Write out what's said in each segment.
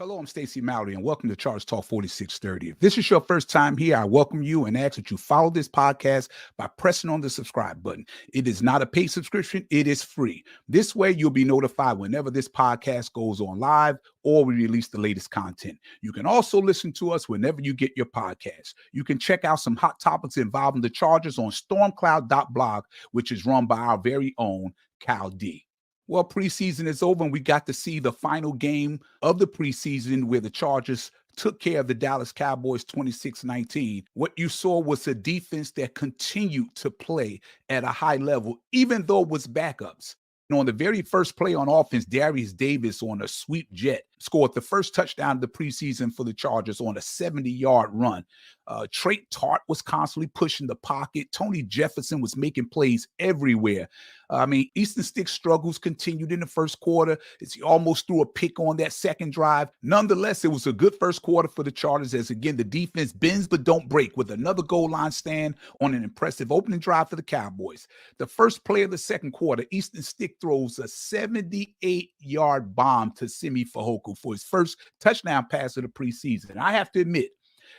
Hello, I'm Stacey Mallory, and welcome to Charge Talk 4630. If this is your first time here, I welcome you and ask that you follow this podcast by pressing on the subscribe button. It is not a paid subscription. It is free. This way, you'll be notified whenever this podcast goes on live or we release the latest content. You can also listen to us whenever you get your podcasts. You can check out some hot topics involving the Chargers on stormcloud.blog, which is run by our very own Cal D. Well, preseason is over, and we got to see the final game of the preseason where the Chargers took care of the Dallas Cowboys 26-19. What you saw was a defense that continued to play at a high level, even though it was backups. And on the very first play on offense, Darius Davis on a sweep jet scored the first touchdown of the preseason for the Chargers on a 70-yard run. Trait Tart was constantly pushing the pocket. Tony Jefferson was making plays everywhere. Easton Stick's struggles continued in the first quarter as he almost threw a pick on that second drive. Nonetheless, it was a good first quarter for the Chargers as, again, the defense bends but don't break with another goal line stand on an impressive opening drive for the Cowboys. The first play of the second quarter, Easton Stick throws a 78-yard bomb to Simi Fehoko for his first touchdown pass of the preseason. I have to admit,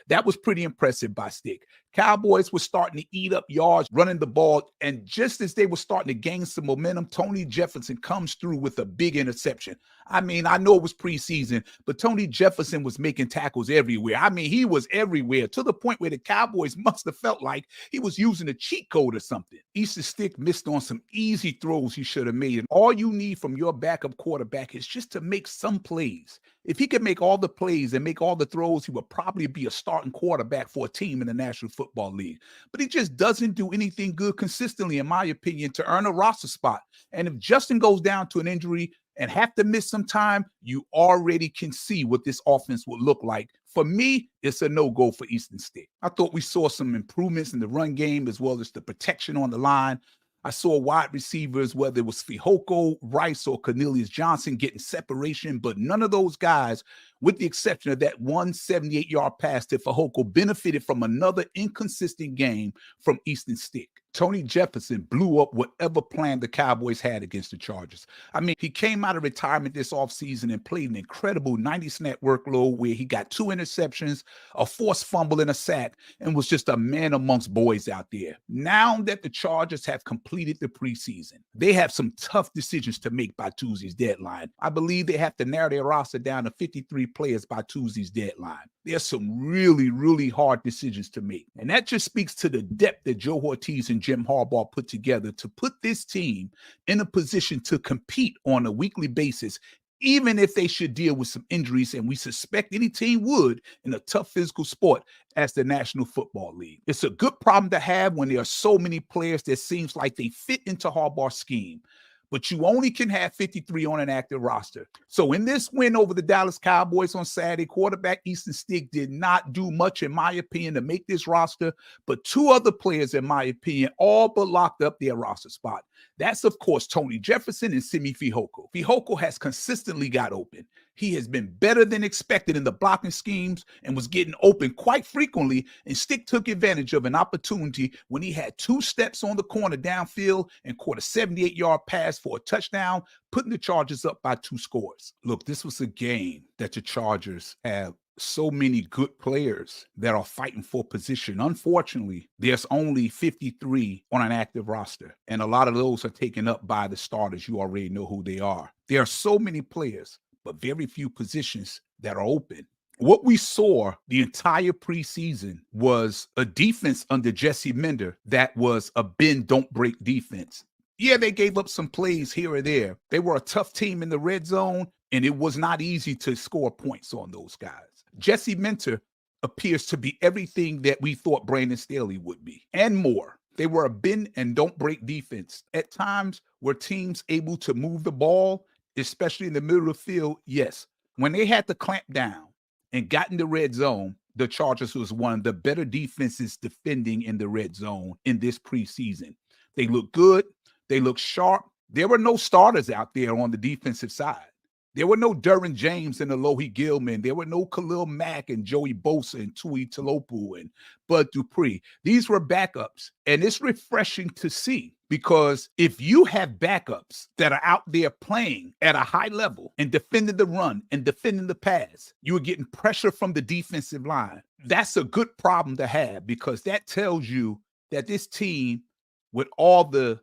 that was pretty impressive by Stick. Cowboys were starting to eat up yards running the ball, and just as they were starting to gain some momentum, Tony Jefferson comes through with a big interception. I know it was preseason, but Tony Jefferson was making tackles everywhere. He was everywhere to the point where the Cowboys must have felt like he was using a cheat code or something. Easton Stick missed on some easy throws he should have made, and all you need from your backup quarterback is just to make some plays. If he could make all the plays and make all the throws, he would probably be a starting quarterback for a team in the National Football League. But he just doesn't do anything good consistently, in my opinion, to earn a roster spot. And if Justin goes down to an injury and have to miss some time, you already can see what this offense would look like. For me, it's a no-go for Easton Stick. I thought we saw some improvements in the run game as well as the protection on the line. I saw wide receivers, whether it was Fehoko, Rice, or Cornelius Johnson, getting separation, but none of those guys, with the exception of that 178-yard pass to Fehoko, benefited from another inconsistent game from Easton Stick. Tony Jefferson blew up whatever plan the Cowboys had against the Chargers. He came out of retirement this offseason and played an incredible 90-snap workload where he got 2 interceptions, a forced fumble, and a sack, and was just a man amongst boys out there. Now that the Chargers have completed the preseason, they have some tough decisions to make by Tuesday's deadline. I believe they have to narrow their roster down to 53 players by Tuesday's deadline. There's some really, really hard decisions to make. And that just speaks to the depth that Joe Ortiz and Jim Harbaugh put together to put this team in a position to compete on a weekly basis, even if they should deal with some injuries, and we suspect any team would in a tough physical sport as the National Football League. It's a good problem to have when there are so many players that seems like they fit into Harbaugh's scheme. But you only can have 53 on an active roster. So in this win over the Dallas Cowboys on Saturday, quarterback Easton Stick did not do much, in my opinion, to make this roster. But 2 other players, in my opinion, all but locked up their roster spot. That's, of course, Tony Jefferson and Simi Fehoko. Fehoko has consistently got open. He has been better than expected in the blocking schemes and was getting open quite frequently, and Stick took advantage of an opportunity when he had 2 steps on the corner downfield and caught a 78-yard pass for a touchdown, putting the Chargers up by 2 scores. Look, this was a game that the Chargers have so many good players that are fighting for position. Unfortunately, there's only 53 on an active roster, and a lot of those are taken up by the starters. You already know who they are. There are so many players, but very few positions that are open. What we saw the entire preseason was a defense under Jesse Mender that was a bend, don't break defense. Yeah, they gave up some plays here or there. They were a tough team in the red zone, and it was not easy to score points on those guys. Jesse Minter appears to be everything that we thought Brandon Staley would be, and more. They were a bend and don't break defense. At times, were teams able to move the ball, especially in the middle of the field? Yes. When they had to clamp down and got in the red zone, the Chargers was one of the better defenses defending in the red zone in this preseason. They look good. They look sharp. There were no starters out there on the defensive side. There were no Derwin James and Alohi Gilman. There were no Khalil Mack and Joey Bosa and Tui Tulopu and Bud Dupree. These were backups, and it's refreshing to see Because if you have backups that are out there playing at a high level and defending the run and defending the pass, you are getting pressure from the defensive line. That's a good problem to have, because that tells you that this team, with all the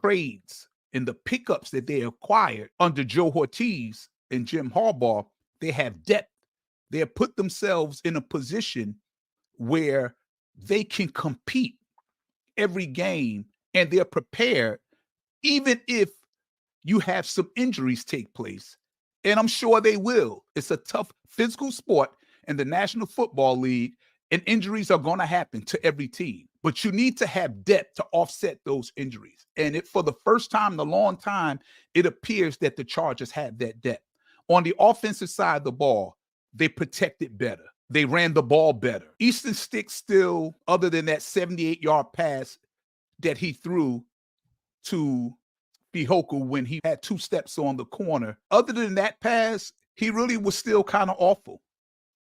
trades and the pickups that they acquired under Joe Ortiz and Jim Harbaugh, they have depth. They have put themselves in a position where they can compete every game, and they're prepared even if you have some injuries take place. And I'm sure they will. It's a tough physical sport in the National Football League, and injuries are going to happen to every team. But you need to have depth to offset those injuries. And for the first time in a long time, it appears that the Chargers have that depth. On the offensive side of the ball, they protected better. They ran the ball better. Easton Stick still, other than that 78-yard pass that he threw to Fehoko when he had 2 steps on the corner, other than that pass, he really was still kind of awful.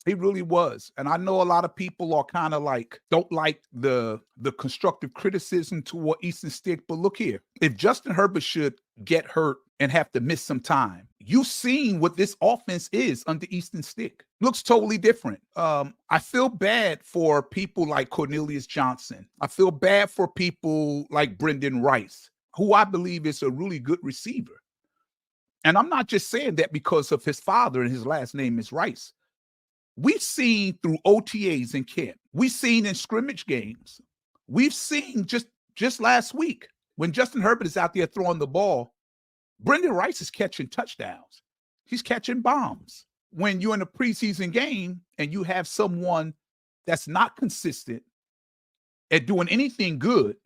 He really was. And I know a lot of people are kind of like, don't like the constructive criticism toward Easton Stick. But look here, if Justin Herbert should get hurt and have to miss some time, you've seen what this offense is under Easton Stick. Looks totally different. I feel bad for people like Cornelius Johnson. I feel bad for people like Brendan Rice, who I believe is a really good receiver. And I'm not just saying that because of his father and his last name is Rice. We've seen through OTAs and camp. We've seen in scrimmage games. We've seen just last week when Justin Herbert is out there throwing the ball, Brendan Rice is catching touchdowns. He's catching bombs. When you're in a preseason game and you have someone that's not consistent at doing anything good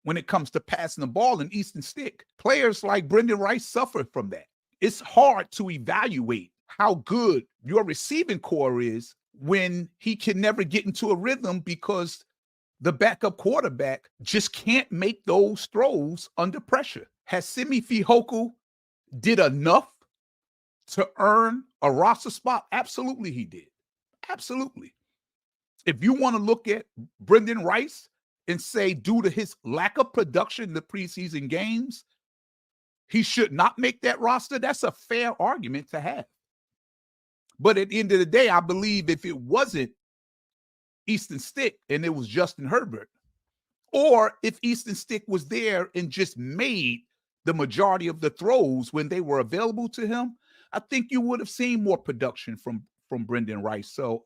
when it comes to passing the ball in Easton Stick, players like Brendan Rice suffer from that. It's hard to evaluate how good your receiving core is when he can never get into a rhythm because the backup quarterback just can't make those throws under pressure. Has Simi Fehoko did enough to earn a roster spot? Absolutely he did. Absolutely. If you want to look at Brendan Rice and say due to his lack of production in the preseason games, he should not make that roster, that's a fair argument to have. But at the end of the day, I believe if it wasn't Easton Stick and it was Justin Herbert, or if Easton Stick was there and just made the majority of the throws when they were available to him, I think you would have seen more production from Brendan Rice. So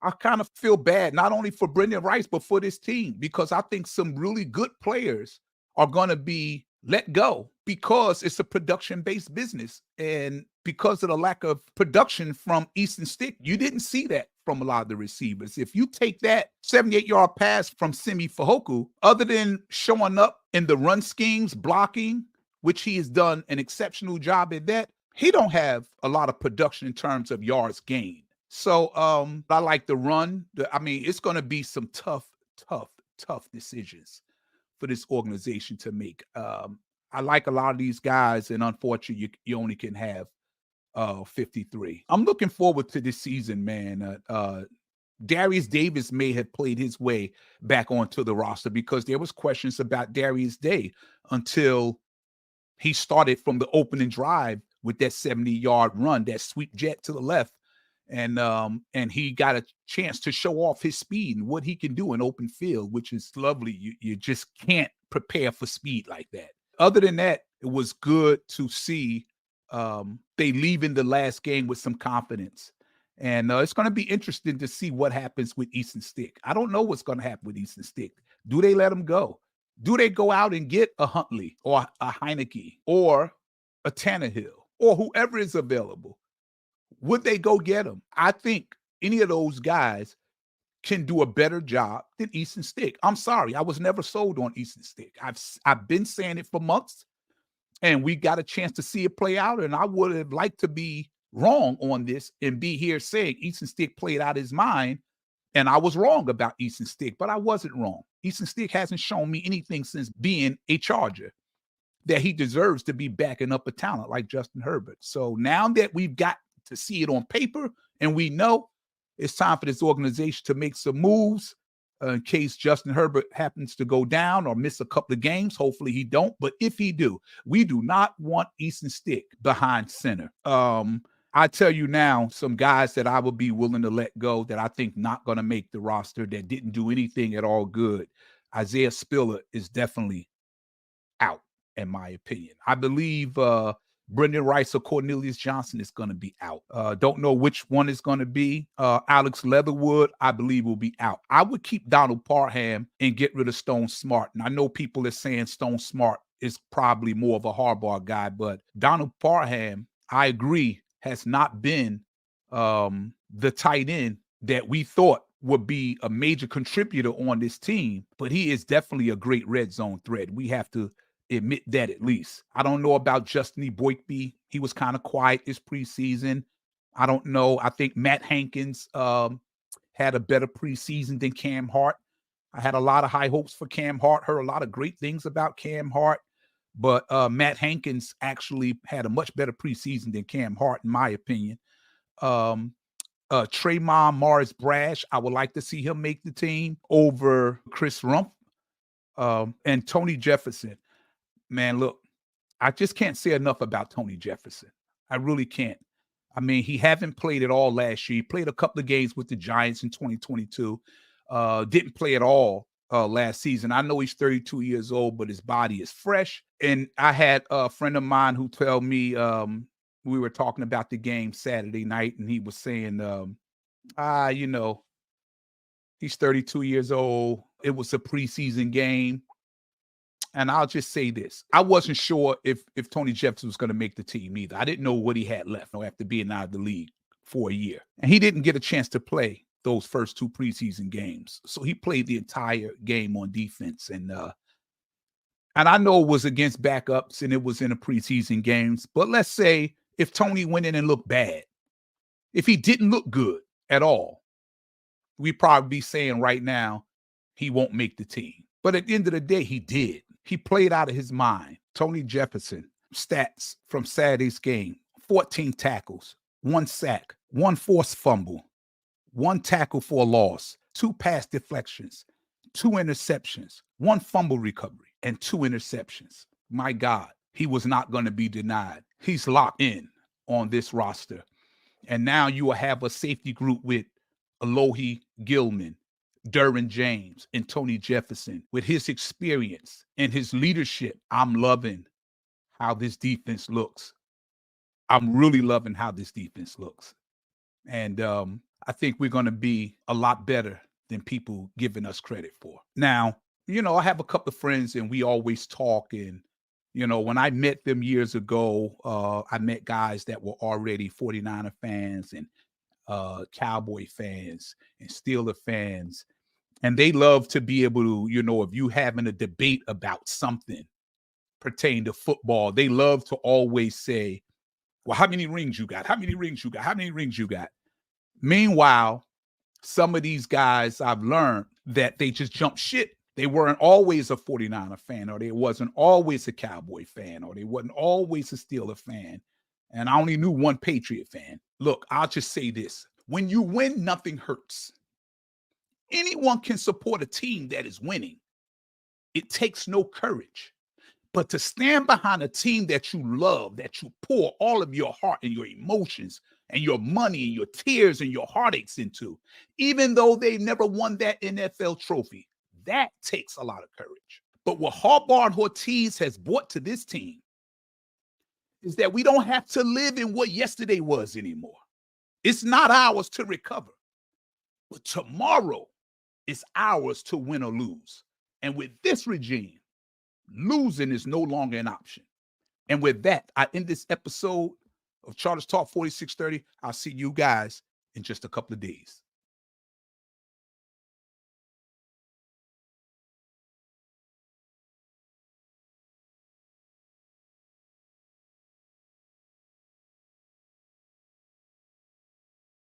I kind of feel bad, not only for Brendan Rice, but for this team, because I think some really good players are going to be let go because it's a production-based business. And because of the lack of production from Easton Stick, you didn't see that from a lot of the receivers. If you take that 78-yard pass from Simi Fehoko, other than showing up in the run schemes, blocking, which he has done an exceptional job at that, he don't have a lot of production in terms of yards gained. So I like the run. It's going to be some tough decisions for this organization to make. I like a lot of these guys, and unfortunately, you only can have 53. I'm looking forward to this season, man. Darius Davis may have played his way back onto the roster because there was questions about Darius Day until he started from the opening drive with that 70-yard run, that sweep jet to the left. And he got a chance to show off his speed and what he can do in open field, which is lovely. You just can't prepare for speed like that. Other than that, it was good to see they leave in the last game with some confidence. And it's going to be interesting to see what happens with Easton Stick. I don't know what's going to happen with Easton Stick. Do they let him go? Do they go out and get a Huntley or a Heineke or a Tannehill or whoever is available? Would they go get him? I think any of those guys can do a better job than Easton Stick. I'm sorry, I was never sold on Easton Stick. I've been saying it for months, and we got a chance to see it play out, and I would have liked to be wrong on this and be here saying Easton Stick played out his mind, and I was wrong about Easton Stick, but I wasn't wrong. Easton Stick hasn't shown me anything since being a Charger that he deserves to be backing up a talent like Justin Herbert. So now that we've got to see it on paper and we know, it's time for this organization to make some moves. in case Justin Herbert happens to go down or miss a couple of games. Hopefully he don't. But if he do, we do not want Easton Stick behind center. I tell you now, some guys that I would be willing to let go that I think not going to make the roster, that didn't do anything at all good. Isaiah Spiller is definitely out, in my opinion. I believe Brendan Rice or Cornelius Johnson is going to be out. Don't know which one is going to be. Alex Leatherwood, I believe, will be out. I would keep Donald Parham and get rid of Stone Smart. And I know people are saying Stone Smart is probably more of a Harbaugh guy, but Donald Parham, I agree, has not been the tight end that we thought would be a major contributor on this team, but he is definitely a great red zone threat. We have to admit that at least. I don't know about Justin Boykby. He was kind of quiet this preseason. I don't know. I think Matt Hankins had a better preseason than Cam Hart. I had a lot of high hopes for Cam Hart, heard a lot of great things about Cam Hart, but Matt Hankins actually had a much better preseason than Cam Hart, in my opinion. Tremont Morris Brash, I would like to see him make the team over Chris Rumpf. And Tony Jefferson. Man, look, I just can't say enough about Tony Jefferson. I really can't. I mean, he haven't played at all last year. He played a couple of games with the Giants in 2022. Didn't play at all last season. I know he's 32 years old, but his body is fresh. And I had a friend of mine who told me we were talking about the game Saturday night, and he was saying, he's 32 years old. It was a preseason game. And I'll just say this. I wasn't sure if Tony Jefferson was going to make the team either. I didn't know what he had left after being out of the league for a year. And he didn't get a chance to play those first two preseason games. So he played the entire game on defense. And I know it was against backups and it was in a preseason games. But let's say if Tony went in and looked bad, if he didn't look good at all, we'd probably be saying right now he won't make the team. But at the end of the day, he did. He played out of his mind. Tony Jefferson, stats from Saturday's game: 14 tackles, 1 sack, 1 forced fumble, 1 tackle for a loss, 2 pass deflections, 2 interceptions, 1 fumble recovery, and 2 interceptions. My God, he was not going to be denied. He's locked in on this roster. And now you will have a safety group with Alohi Gilman, Derwin James, and Tony Jefferson. With his experience and his leadership, I'm loving how this defense looks. I'm really loving how this defense looks. And I think we're going to be a lot better than people giving us credit for. Now, I have a couple of friends and we always talk. And, when I met them years ago, I met guys that were already 49er fans and Cowboy fans and Steeler fans. And they love to be able to, if you having a debate about something pertaining to football, they love to always say, well, how many rings you got? How many rings you got? How many rings you got? Meanwhile, some of these guys, I've learned that they just jump shit. They weren't always a 49er fan, or they wasn't always a Cowboy fan, or they wasn't always a Steeler fan. And I only knew one Patriot fan. Look, I'll just say this. When you win, nothing hurts. Anyone can support a team that is winning. It takes no courage. But to stand behind a team that you love, that you pour all of your heart and your emotions and your money and your tears and your heartaches into, even though they never won that NFL trophy, that takes a lot of courage. But what Harbaugh and Ortiz has brought to this team is that we don't have to live in what yesterday was anymore. It's not ours to recover. But tomorrow is ours to win or lose. And with this regime, losing is no longer an option. And with that, I end this episode of Chargers Talk 4630. I'll see you guys in just a couple of days.